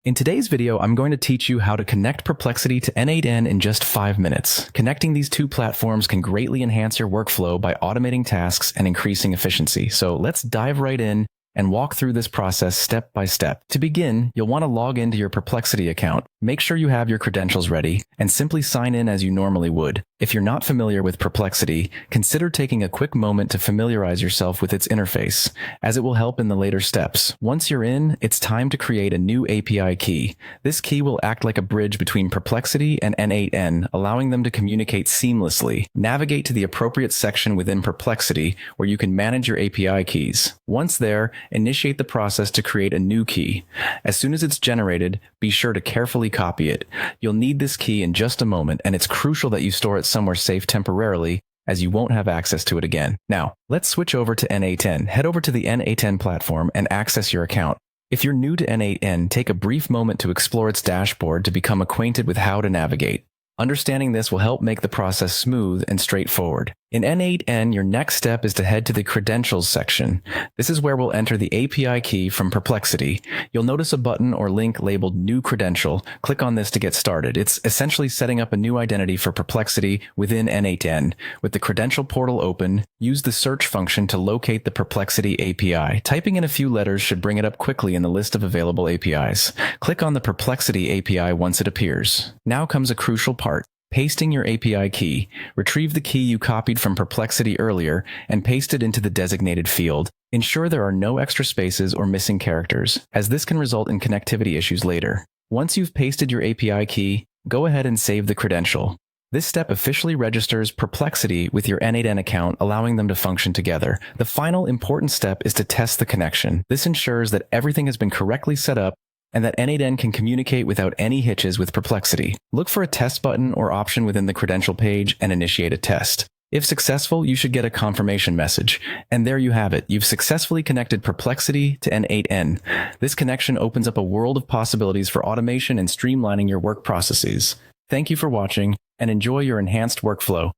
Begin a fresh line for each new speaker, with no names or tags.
In today's video, I'm going to teach you how to connect Perplexity to N8n in just 5 minutes. Connecting these two platforms can greatly enhance your workflow by automating tasks and increasing efficiency. So let's dive right in and walk through this process step by step. To begin, you'll want to log into your Perplexity account. Make sure you have your credentials ready and simply sign in as you normally would. If you're not familiar with Perplexity, consider taking a quick moment to familiarize yourself with its interface, as it will help in the later steps. Once you're in, it's time to create a new API key. This key will act like a bridge between Perplexity and N8n, allowing them to communicate seamlessly. Navigate to the appropriate section within Perplexity where you can manage your API keys. Once there, initiate the process to create a new key. As soon as it's generated, be sure to carefully copy it. You'll need this key in just a moment, and it's crucial that you store it somewhere safe temporarily, as you won't have access to it again. Now, let's switch over to N8n. Head over to the N8n platform and access your account. If you're new to N8n, take a brief moment to explore its dashboard to become acquainted with how to navigate. Understanding this will help make the process smooth and straightforward. In N8n, your next step is to head to the Credentials section. This is where we'll enter the API key from Perplexity. You'll notice a button or link labeled New Credential. Click on this to get started. It's essentially setting up a new identity for Perplexity within N8n. With the credential portal open, use the search function to locate the Perplexity API. Typing in a few letters should bring it up quickly in the list of available APIs. Click on the Perplexity API once it appears. Now comes a crucial part. Pasting your API key. Retrieve the key you copied from Perplexity earlier and paste it into the designated field. Ensure there are no extra spaces or missing characters, as this can result in connectivity issues later. Once you've pasted your API key, go ahead and save the credential. This step officially registers Perplexity with your N8n account, allowing them to function together. The final important step is to test the connection. This ensures that everything has been correctly set up and that N8n can communicate without any hitches with Perplexity. Look for a test button or option within the credential page and initiate a test. If successful, you should get a confirmation message. And there you have it. You've successfully connected Perplexity to N8n. This connection opens up a world of possibilities for automation and streamlining your work processes. Thank you for watching, and enjoy your enhanced workflow.